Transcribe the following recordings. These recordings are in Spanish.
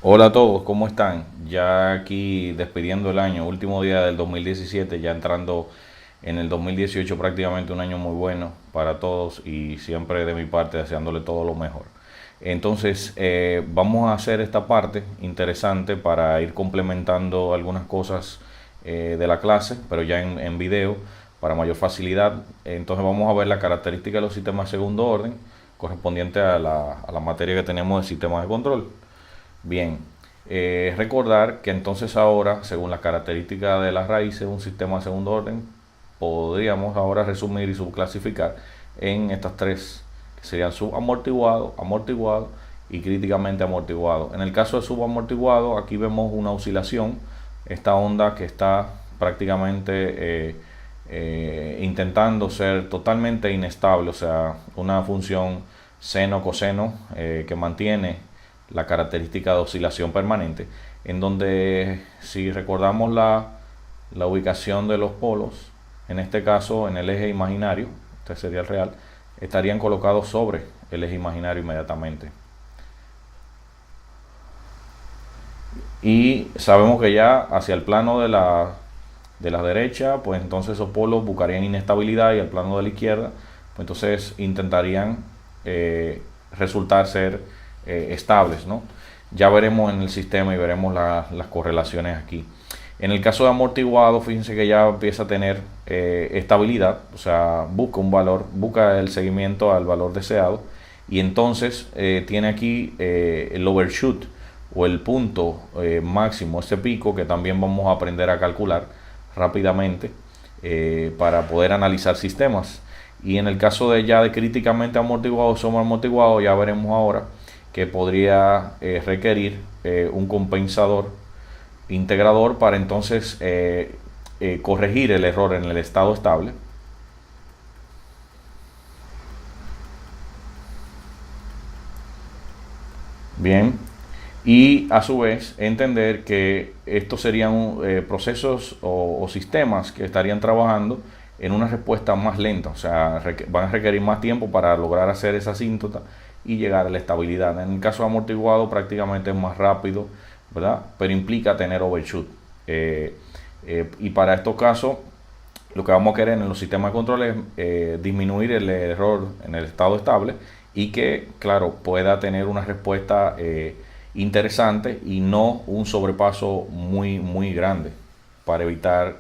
Hola a todos, ¿cómo están? Ya aquí despidiendo el año, último día del 2017, ya entrando en el 2018, prácticamente un año muy bueno para todos y siempre de mi parte deseándole todo lo mejor. Entonces, vamos a hacer esta parte interesante para ir complementando algunas cosas de la clase, pero ya en video para mayor facilidad. Entonces vamos a ver la característica de los sistemas de segundo orden correspondiente a la materia que tenemos de sistemas de control. Bien, recordar que entonces ahora, según las características de las raíces de un sistema de segundo orden, podríamos ahora resumir y subclasificar en estas tres, que serían subamortiguado, amortiguado y críticamente amortiguado. En el caso de subamortiguado, aquí vemos una oscilación, esta onda que está prácticamente intentando ser totalmente inestable, o sea, una función seno-coseno que mantiene la característica de oscilación permanente, en donde si recordamos la ubicación de los polos, en este caso en el eje imaginario, este sería el real, estarían colocados sobre el eje imaginario inmediatamente. Y sabemos que ya hacia el plano de la derecha, pues entonces esos polos buscarían inestabilidad y al plano de la izquierda, pues entonces intentarían resultar ser estables, ¿no? Ya veremos en el sistema y veremos las correlaciones aquí. En el caso de amortiguado, fíjense que ya empieza a tener estabilidad, o sea, busca un valor, busca el seguimiento al valor deseado y entonces tiene aquí el overshoot o el punto máximo, ese pico que también vamos a aprender a calcular rápidamente para poder analizar sistemas. Y en el caso de ya de críticamente amortiguado o sobreamortiguado, ya veremos ahora que podría requerir un compensador integrador para entonces corregir el error en el estado estable. Bien, y a su vez entender que estos serían procesos o sistemas que estarían trabajando en una respuesta más lenta, o sea, van a requerir más tiempo para lograr hacer esa síntota y llegar a la estabilidad. En el caso amortiguado prácticamente es más rápido, ¿verdad? Pero implica tener overshoot. Y para estos casos, lo que vamos a querer en los sistemas de control es disminuir el error en el estado estable y que, claro, pueda tener una respuesta interesante y no un sobrepaso muy, muy grande para evitar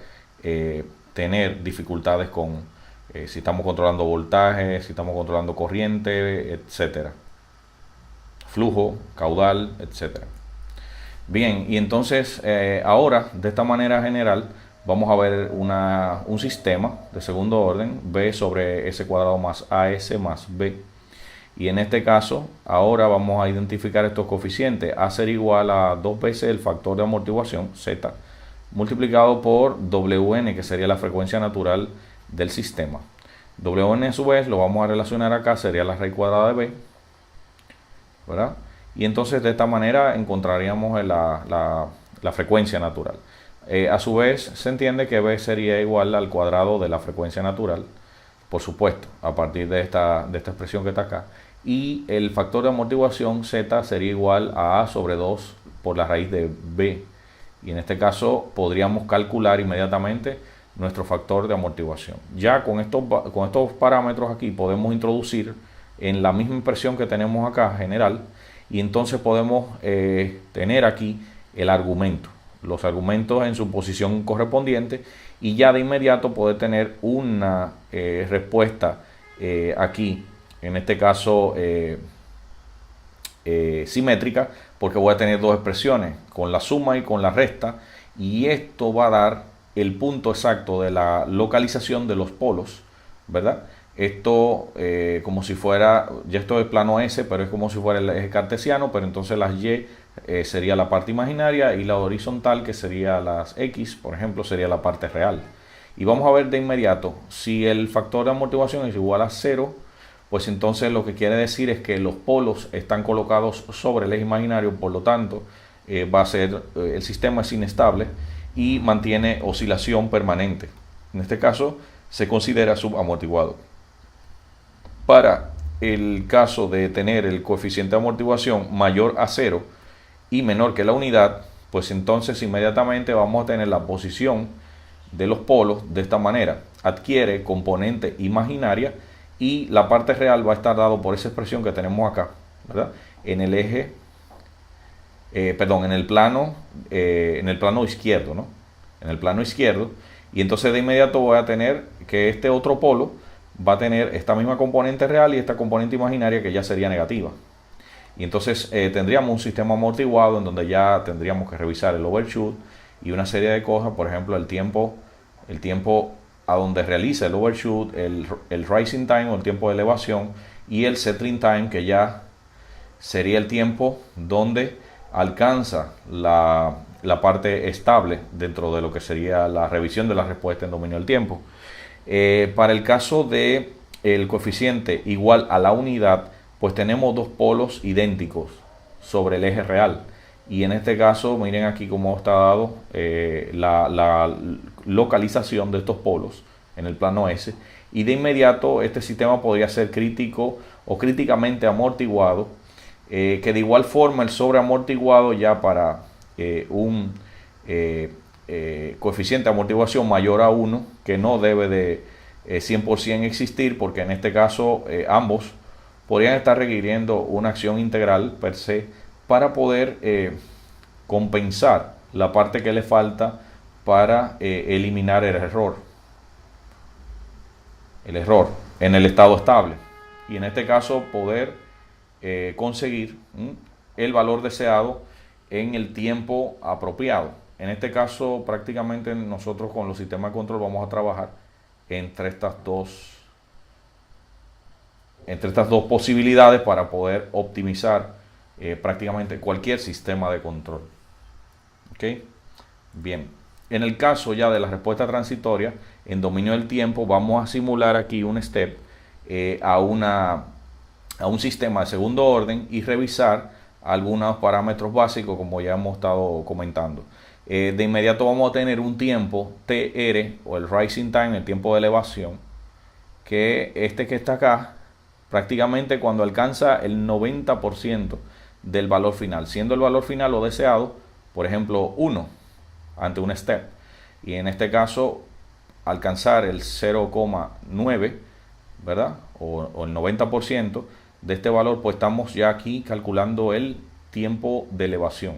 tener dificultades con si estamos controlando voltaje, si estamos controlando corriente, etcétera, flujo, caudal, etcétera. Bien, y entonces ahora, de esta manera general, vamos a ver un sistema de segundo orden, B sobre S cuadrado más AS más B. Y en este caso, ahora vamos a identificar estos coeficientes. A ser igual a 2 veces el factor de amortiguación, Z, multiplicado por Wn, que sería la frecuencia natural del sistema. Wn a su vez lo vamos a relacionar acá, sería la raíz cuadrada de B, ¿verdad? Y entonces de esta manera encontraríamos la frecuencia natural. A su vez se entiende que B sería igual al cuadrado de la frecuencia natural, por supuesto, a partir de esta expresión que está acá. Y el factor de amortiguación Z sería igual a A sobre 2 por la raíz de B. Y en este caso podríamos calcular inmediatamente nuestro factor de amortiguación. Ya con estos parámetros aquí podemos introducir en la misma impresión que tenemos acá general y entonces podemos tener aquí el argumento, los argumentos en su posición correspondiente y ya de inmediato poder tener una respuesta aquí, en este caso simétrica, porque voy a tener dos expresiones, con la suma y con la resta, y esto va a dar el punto exacto de la localización de los polos, ¿verdad? Esto como si fuera, ya esto es plano S, pero es como si fuera el eje cartesiano, pero entonces las Y sería la parte imaginaria y la horizontal, que sería las X, por ejemplo, sería la parte real. Y vamos a ver de inmediato, si el factor de amortiguación es igual a 0, pues entonces lo que quiere decir es que los polos están colocados sobre el eje imaginario, por lo tanto va a ser, el sistema es inestable y mantiene oscilación permanente. En este caso se considera subamortiguado. Para el caso de tener el coeficiente de amortiguación mayor a 0 y menor que la unidad, pues entonces inmediatamente vamos a tener la posición de los polos de esta manera. Adquiere componente imaginaria y la parte real va a estar dado por esa expresión que tenemos acá, ¿verdad? En el eje, perdón, en el plano izquierdo, ¿no? En el plano izquierdo. Y entonces de inmediato voy a tener que este otro polo va a tener esta misma componente real y esta componente imaginaria que ya sería negativa. Y entonces tendríamos un sistema amortiguado en donde ya tendríamos que revisar el overshoot y una serie de cosas, por ejemplo el tiempo a donde realiza el overshoot, el rising time o el tiempo de elevación y el settling time, que ya sería el tiempo donde alcanza la parte estable dentro de lo que sería la revisión de la respuesta en dominio del tiempo. Para el caso de el coeficiente igual a la unidad, pues tenemos dos polos idénticos sobre el eje real. Y en este caso, miren aquí cómo está dado la localización de estos polos en el plano S. Y de inmediato este sistema podría ser crítico o críticamente amortiguado, que de igual forma el sobreamortiguado ya para un coeficiente de amortiguación mayor a 1, que no debe de 100% existir, porque en este caso ambos podrían estar requiriendo una acción integral per se para poder compensar la parte que le falta para eliminar el error en el estado estable, y en este caso poder conseguir el valor deseado en el tiempo apropiado. En este caso prácticamente nosotros con los sistemas de control vamos a trabajar entre estas dos posibilidades para poder optimizar prácticamente cualquier sistema de control. ¿Ok? Bien, en el caso ya de la respuesta transitoria en dominio del tiempo, vamos a simular aquí un step a un sistema de segundo orden y revisar algunos parámetros básicos, como ya hemos estado comentando. De inmediato vamos a tener un tiempo TR o el rising time, el tiempo de elevación, que que está acá, prácticamente cuando alcanza el 90% del valor final, siendo el valor final lo deseado, por ejemplo 1 ante un step, y en este caso alcanzar el 0,9, ¿verdad? O el 90% de este valor, pues estamos ya aquí calculando el tiempo de elevación.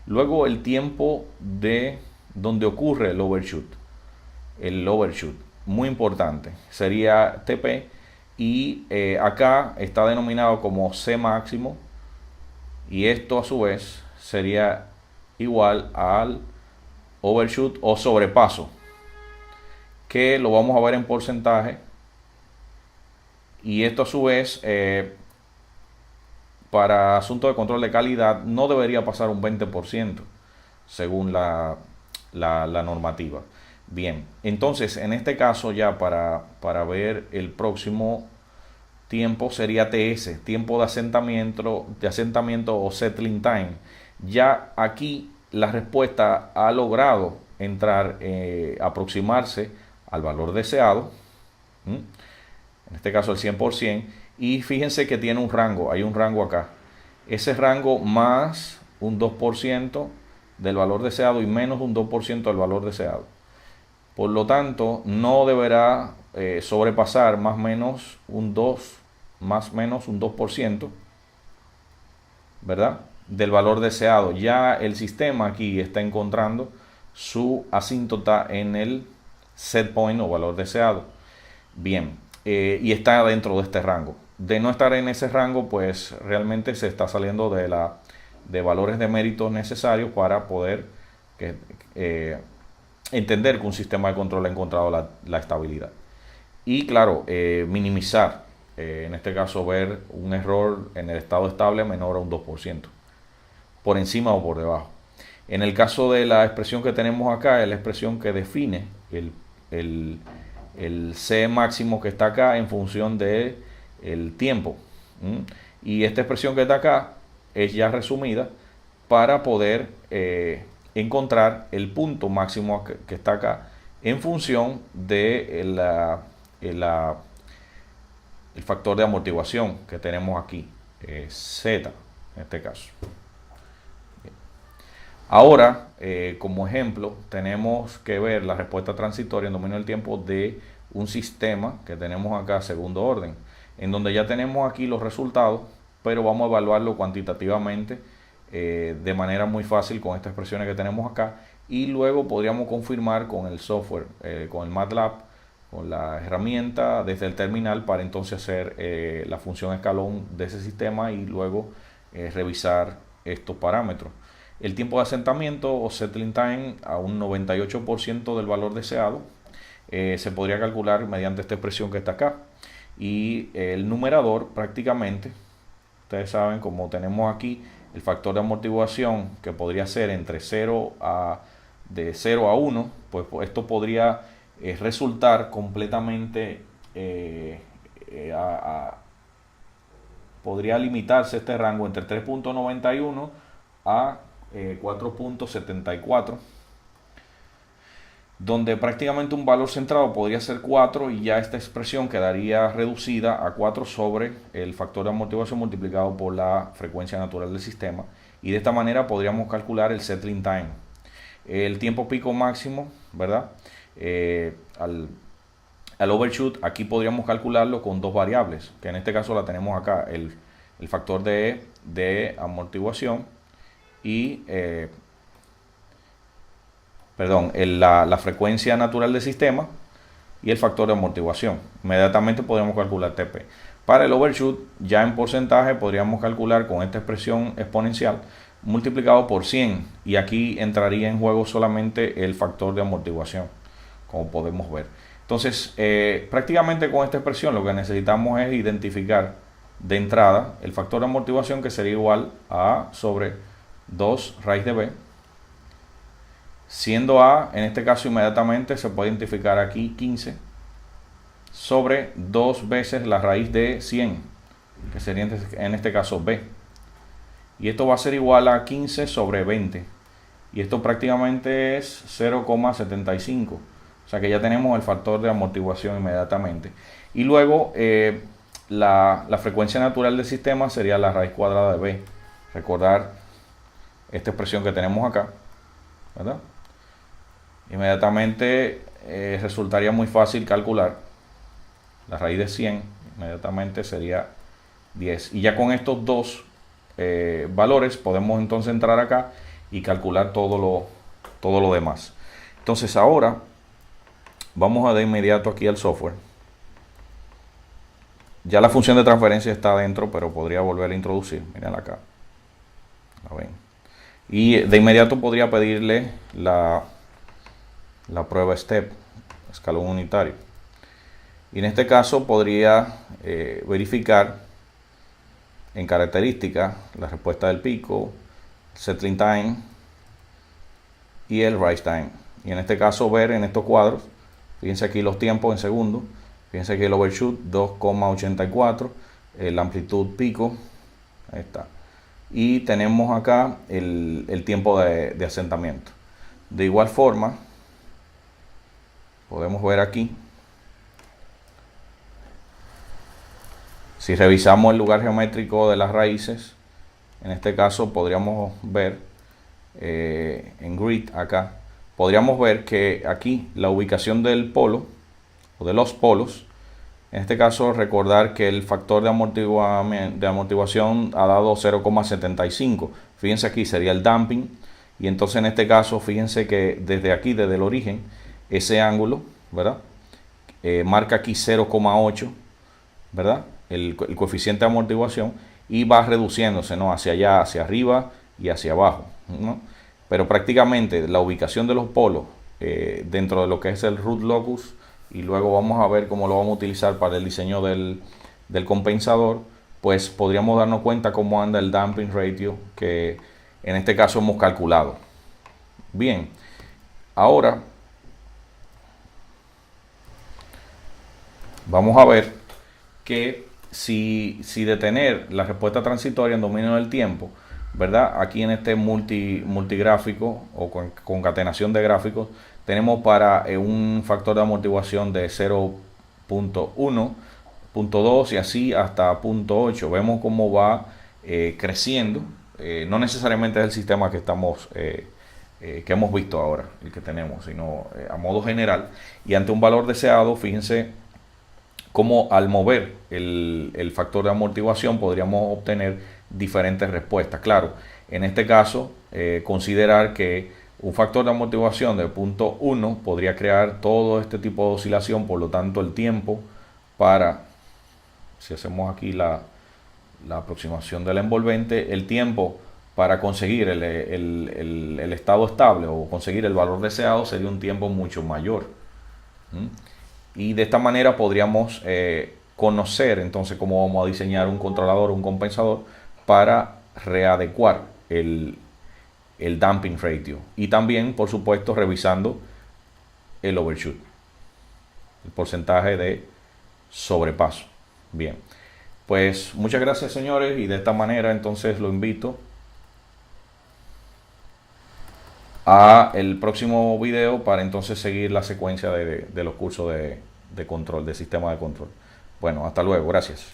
Luego el tiempo de donde ocurre el overshoot. El overshoot, muy importante, sería TP, y acá está denominado como C máximo, y esto a su vez sería igual al overshoot o sobrepaso, que lo vamos a ver en porcentaje, y esto a su vez para asuntos de control de calidad no debería pasar un 20% según la normativa. Bien, entonces en este caso ya para ver el próximo tiempo sería TS, tiempo de asentamiento o settling time. Ya aquí la respuesta ha logrado entrar, aproximarse al valor deseado, en este caso el 100%, y fíjense que tiene un rango, hay un rango acá. Ese rango más un 2% del valor deseado y menos un 2% del valor deseado. Por lo tanto, no deberá sobrepasar más o menos un 2%, ¿verdad? Del valor deseado. Ya el sistema aquí está encontrando su asíntota en el set point o valor deseado. Bien, y está dentro de este rango. De no estar en ese rango, pues realmente se está saliendo de valores de méritos necesarios para poder entender que un sistema de control ha encontrado la estabilidad. Y claro, minimizar, en este caso ver un error en el estado estable menor a un 2%, por encima o por debajo. En el caso de la expresión que tenemos acá, es la expresión que define el C máximo que está acá en función de el tiempo. Y esta expresión que está acá es ya resumida para poder encontrar el punto máximo que está acá en función de el factor de amortiguación que tenemos aquí, Z en este caso. Ahora, como ejemplo, tenemos que ver la respuesta transitoria en dominio del tiempo de un sistema que tenemos acá, segundo orden, en donde ya tenemos aquí los resultados, pero vamos a evaluarlo cuantitativamente de manera muy fácil con estas expresiones que tenemos acá, y luego podríamos confirmar con el software, con el MATLAB, con la herramienta desde el terminal, para entonces hacer la función escalón de ese sistema y luego revisar estos parámetros. El tiempo de asentamiento o settling time a un 98% del valor deseado se podría calcular mediante esta expresión que está acá. Y el numerador prácticamente, ustedes saben, como tenemos aquí el factor de amortiguación que podría ser entre 0 a, de 0 a 1, pues esto podría resultar completamente, podría limitarse este rango entre 3.91 a 4.74, donde prácticamente un valor centrado podría ser 4 y ya esta expresión quedaría reducida a 4 sobre el factor de amortiguación multiplicado por la frecuencia natural del sistema, y de esta manera podríamos calcular el settling time. El tiempo pico máximo, ¿verdad? Al overshoot, aquí podríamos calcularlo con dos variables, que en este caso la tenemos acá, el factor de amortiguación y la frecuencia natural del sistema y el factor de amortiguación. Inmediatamente podríamos calcular TP. Para el overshoot, ya en porcentaje, podríamos calcular con esta expresión exponencial multiplicado por 100, y aquí entraría en juego solamente el factor de amortiguación, como podemos ver. Entonces, prácticamente con esta expresión lo que necesitamos es identificar de entrada el factor de amortiguación, que sería igual a sobre 2 raíz de b, siendo a, en este caso inmediatamente se puede identificar aquí 15 sobre 2 veces la raíz de 100, que sería en este caso b, y esto va a ser igual a 15 sobre 20, y esto prácticamente es 0,75, o sea que ya tenemos el factor de amortiguación inmediatamente. Y luego la frecuencia natural del sistema sería la raíz cuadrada de b. Recordar esta expresión que tenemos acá, ¿verdad? Inmediatamente resultaría muy fácil calcular la raíz de 100, inmediatamente sería 10. Y ya con estos dos valores podemos entonces entrar acá y calcular todo lo demás. Entonces ahora vamos a de inmediato aquí al software. Ya la función de transferencia está dentro, pero podría volver a introducir. Miren acá. ¿La ven? Y de inmediato podría pedirle la prueba STEP, escalón unitario. Y en este caso podría verificar en características la respuesta del pico, settling time y el rise time. Y en este caso ver en estos cuadros, fíjense aquí los tiempos en segundos, fíjense aquí el overshoot 2,84, la amplitud pico, ahí está. Y tenemos acá el tiempo de asentamiento. De igual forma, podemos ver aquí, si revisamos el lugar geométrico de las raíces, en este caso podríamos ver en grid acá, podríamos ver que aquí la ubicación del polo o de los polos, en este caso recordar que el factor de amortiguación ha dado 0,75. Fíjense aquí sería el damping, y entonces en este caso fíjense que desde aquí, desde el origen, ese ángulo, ¿verdad? Marca aquí 0,8, ¿verdad? El coeficiente de amortiguación, y va reduciéndose, ¿no? Hacia allá, hacia arriba y hacia abajo, ¿no? Pero prácticamente la ubicación de los polos dentro de lo que es el root locus, y luego vamos a ver cómo lo vamos a utilizar para el diseño del compensador, pues podríamos darnos cuenta cómo anda el damping ratio que en este caso hemos calculado. Bien, ahora vamos a ver que si detener la respuesta transitoria en dominio del tiempo, ¿verdad? Aquí en este multigráfico o concatenación de gráficos, tenemos para un factor de amortiguación de 0.1, 0.2 y así hasta 0.8. Vemos cómo va creciendo no necesariamente es el sistema que que hemos visto ahora, el que tenemos, sino a modo general. Y ante un valor deseado, fíjense cómo al mover el factor de amortiguación podríamos obtener diferentes respuestas. Claro, en este caso, considerar que un factor de amortiguación de 0.1 podría crear todo este tipo de oscilación, por lo tanto el tiempo para, si hacemos aquí la aproximación del envolvente, el tiempo para conseguir el estado estable o conseguir el valor deseado sería un tiempo mucho mayor. Y de esta manera podríamos conocer entonces cómo vamos a diseñar un controlador o un compensador para readecuar el damping ratio. Y también, por supuesto, revisando el overshoot, el porcentaje de sobrepaso. Bien, pues muchas gracias, señores, y de esta manera entonces lo invito a el próximo video para entonces seguir la secuencia de los cursos de control, de sistema de control. Bueno, hasta luego, gracias.